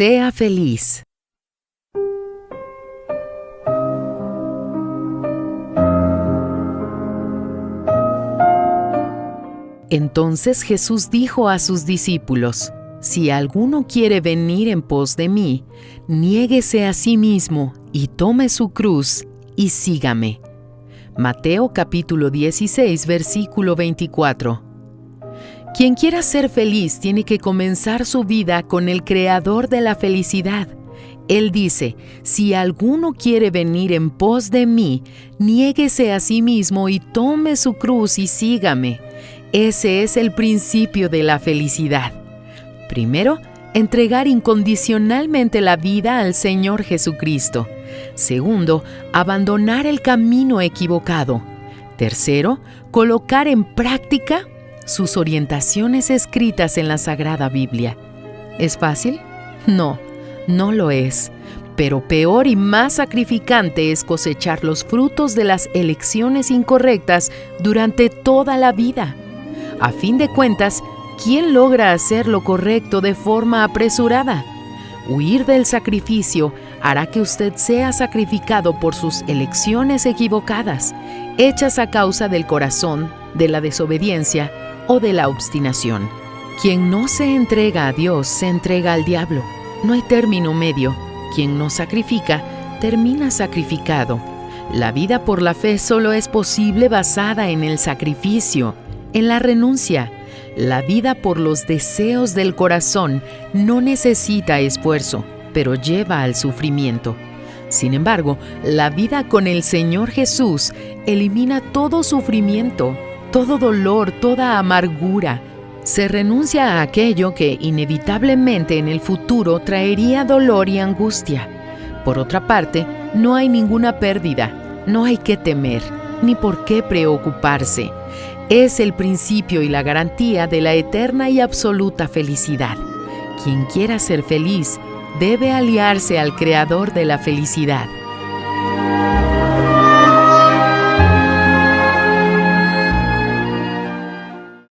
Sea feliz. Entonces Jesús dijo a sus discípulos: Si alguno quiere venir en pos de mí, niéguese a sí mismo y tome su cruz y sígame. Mateo capítulo 16, versículo 24. Quien quiera ser feliz tiene que comenzar su vida con el Creador de la felicidad. Él dice: si alguno quiere venir en pos de mí, niéguese a sí mismo y tome su cruz y sígame. Ese es el principio de la felicidad. Primero, entregar incondicionalmente la vida al Señor Jesucristo. Segundo, abandonar el camino equivocado. Tercero, colocar en práctica sus orientaciones escritas en la Sagrada Biblia. ¿Es fácil? No, no lo es. Pero peor y más sacrificante es cosechar los frutos de las elecciones incorrectas durante toda la vida. A fin de cuentas, ¿quién logra hacer lo correcto de forma apresurada? Huir del sacrificio hará que usted sea sacrificado por sus elecciones equivocadas, hechas a causa del corazón, de la desobediencia o de la obstinación. Quien no se entrega a Dios se entrega al diablo. No hay término medio. Quien no sacrifica, termina sacrificado. La vida por la fe solo es posible basada en el sacrificio, en la renuncia. La vida por los deseos del corazón no necesita esfuerzo, pero lleva al sufrimiento. Sin embargo, la vida con el Señor Jesús elimina todo sufrimiento, todo dolor, toda amargura. Se renuncia a aquello que inevitablemente en el futuro traería dolor y angustia. Por otra parte, no hay ninguna pérdida, no hay que temer, ni por qué preocuparse. Es el principio y la garantía de la eterna y absoluta felicidad. Quien quiera ser feliz debe aliarse al Creador de la felicidad.